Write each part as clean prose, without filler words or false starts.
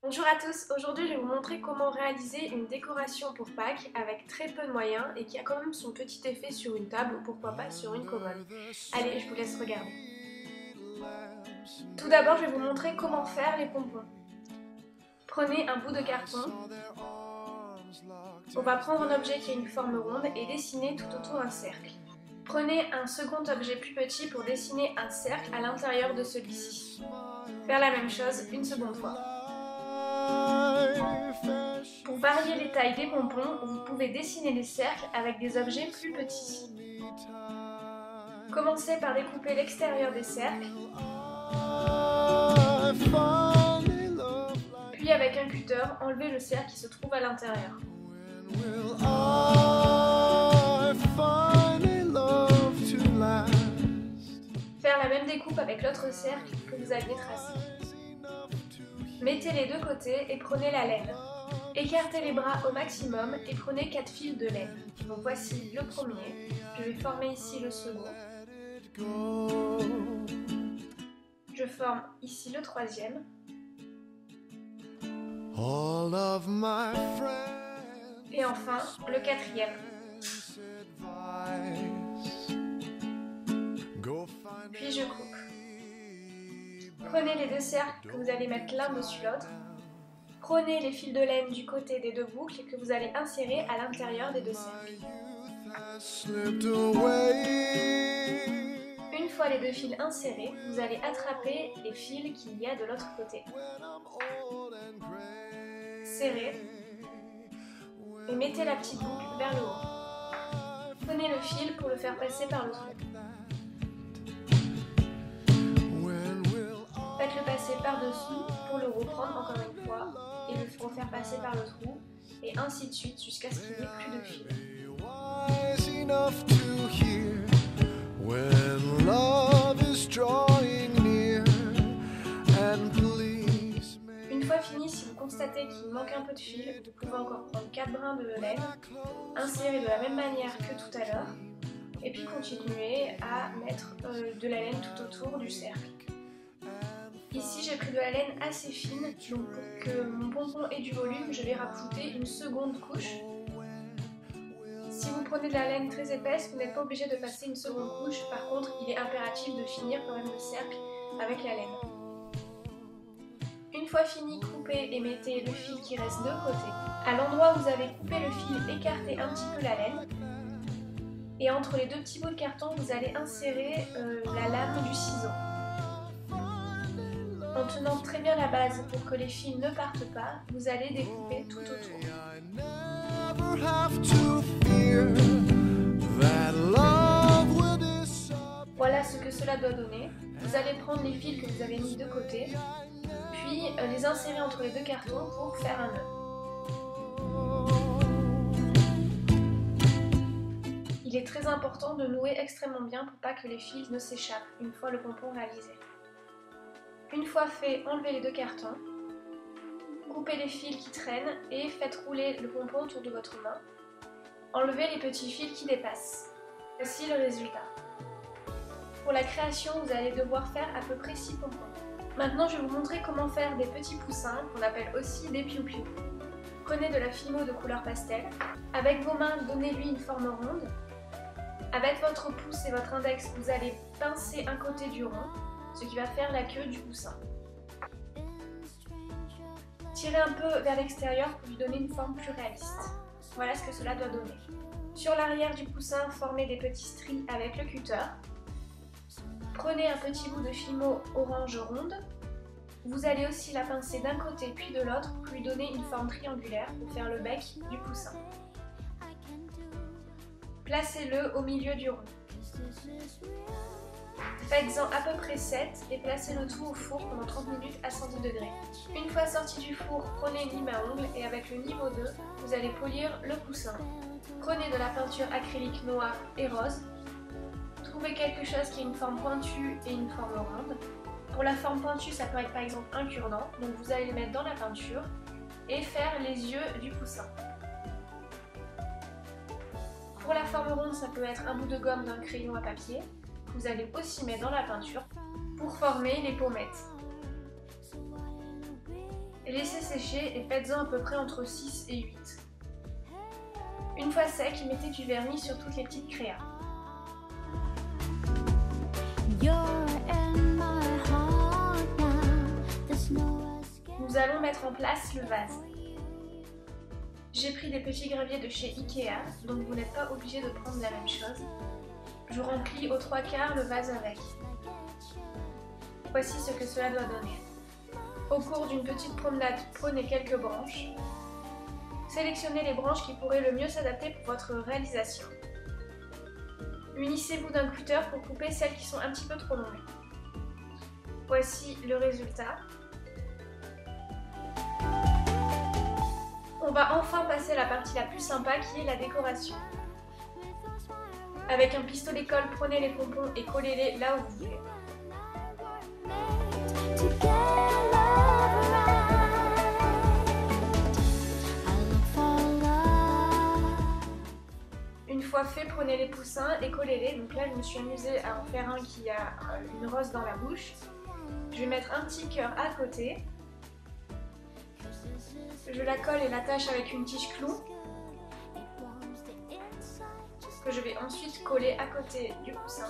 Bonjour à tous, aujourd'hui je vais vous montrer comment réaliser une décoration pour Pâques avec très peu de moyens et qui a quand même son petit effet sur une table ou pourquoi pas sur une commode. Allez, je vous laisse regarder. Tout d'abord, je vais vous montrer comment faire les pompons. Prenez un bout de carton. On va prendre un objet qui a une forme ronde et dessiner tout autour un cercle. Prenez un second objet plus petit pour dessiner un cercle à l'intérieur de celui-ci. Faire la même chose une seconde fois. Pour varier les tailles des pompons, vous pouvez dessiner des cercles avec des objets plus petits. Commencez par découper l'extérieur des cercles, puis avec un cutter, enlevez le cercle qui se trouve à l'intérieur. Faire la même découpe avec l'autre cercle que vous aviez tracé. Mettez les deux côtés et prenez la laine. Écartez les bras au maximum et prenez 4 fils de laine. Donc voici le premier. Je vais former ici le second. Je forme ici le troisième. Et enfin le quatrième. Puis je coupe. Prenez les deux cercles que vous allez mettre l'un dessus l'autre. Prenez les fils de laine du côté des deux boucles que vous allez insérer à l'intérieur des deux cercles. Une fois les deux fils insérés, vous allez attraper les fils qu'il y a de l'autre côté. Serrez et mettez la petite boucle vers le haut. Prenez le fil pour le faire passer par le trou. Faites-le passer par-dessous pour le reprendre encore une fois et le refaire passer par le trou et ainsi de suite jusqu'à ce qu'il n'y ait plus de fil. Une fois fini, si vous constatez qu'il manque un peu de fil, vous pouvez encore prendre 4 brins de laine, insérer de la même manière que tout à l'heure et puis continuer à mettre de la laine tout autour du cercle. Ici j'ai pris de la laine assez fine, donc pour que mon pompon ait du volume, je vais rajouter une seconde couche. Si vous prenez de la laine très épaisse, vous n'êtes pas obligé de passer une seconde couche, par contre il est impératif de finir quand même le cercle avec la laine. Une fois fini, coupez et mettez le fil qui reste de côté. À l'endroit où vous avez coupé le fil, écartez un petit peu la laine. Et entre les deux petits bouts de carton, vous allez insérer la lame du ciseau. En tenant très bien la base pour que les fils ne partent pas, vous allez découper tout autour. Voilà ce que cela doit donner. Vous allez prendre les fils que vous avez mis de côté, puis les insérer entre les deux cartons pour faire un nœud. Il est très important de nouer extrêmement bien pour pas que les fils ne s'échappent une fois le pompon réalisé. Une fois fait, enlevez les deux cartons, coupez les fils qui traînent et faites rouler le pompon autour de votre main. Enlevez les petits fils qui dépassent. Voici le résultat. Pour la création, vous allez devoir faire à peu près 6 pompons. Maintenant, je vais vous montrer comment faire des petits poussins, qu'on appelle aussi des piou-piou. Prenez de la fimo de couleur pastel. Avec vos mains, donnez-lui une forme ronde. Avec votre pouce et votre index, vous allez pincer un côté du rond, ce qui va faire la queue du poussin. Tirez un peu vers l'extérieur pour lui donner une forme plus réaliste. Voilà ce que cela doit donner. Sur l'arrière du poussin, formez des petits stries avec le cutter. Prenez un petit bout de fimo orange ronde. Vous allez aussi la pincer d'un côté puis de l'autre pour lui donner une forme triangulaire pour faire le bec du poussin. Placez-le au milieu du rond. Faites-en à peu près 7 et placez le tout au four pendant 30 minutes à 110 degrés. Une fois sorti du four, prenez une lime à ongles et avec le niveau 2, vous allez polir le poussin. Prenez de la peinture acrylique noire et rose. Trouvez quelque chose qui a une forme pointue et une forme ronde. Pour la forme pointue, ça peut être par exemple un cure-dent, donc vous allez le mettre dans la peinture et faire les yeux du poussin. Pour la forme ronde, ça peut être un bout de gomme d'un crayon à papier. Vous allez aussi mettre dans la peinture pour former les pommettes. Laissez sécher et faites-en à peu près entre 6 et 8. Une fois sec, mettez du vernis sur toutes les petites créas. Nous allons mettre en place le vase. J'ai pris des petits graviers de chez Ikea, donc vous n'êtes pas obligé de prendre la même chose. Je remplis aux 3/4 le vase avec. Voici ce que cela doit donner. Au cours d'une petite promenade, prenez quelques branches. Sélectionnez les branches qui pourraient le mieux s'adapter pour votre réalisation. Munissez-vous d'un cutter pour couper celles qui sont un petit peu trop longues. Voici le résultat. On va enfin passer à la partie la plus sympa qui est la décoration. Avec un pistolet colle, prenez les pompons et collez-les là où vous voulez. Une fois fait, prenez les poussins et collez-les. Donc là, je me suis amusée à en faire un qui a une rose dans la bouche. Je vais mettre un petit cœur à côté. Je la colle et l'attache avec une tige clou que je vais ensuite coller à côté du coussin.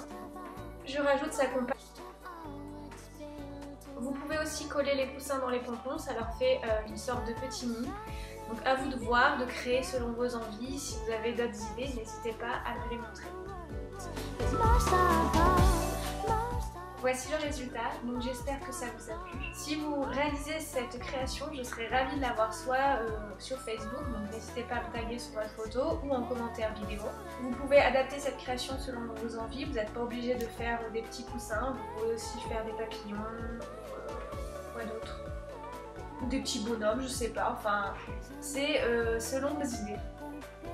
Je rajoute sa compagne. Vous pouvez aussi coller les coussins dans les pompons, ça leur fait une sorte de petit nid. Donc à vous de voir, de créer selon vos envies. Si vous avez d'autres idées, n'hésitez pas à me les montrer. Voici le résultat, donc j'espère que ça vous a plu. Si vous réalisez cette création, je serais ravie de la voir soit sur Facebook, donc n'hésitez pas à me taguer sur votre photo ou en commentaire vidéo. Vous pouvez adapter cette création selon vos envies, vous n'êtes pas obligé de faire des petits coussins, vous pouvez aussi faire des papillons, quoi d'autre, ou des petits bonhommes, je sais pas, enfin c'est selon vos idées.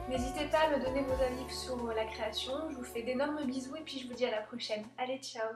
N'hésitez pas à me donner vos avis sur la création, je vous fais d'énormes bisous et puis je vous dis à la prochaine. Allez, ciao!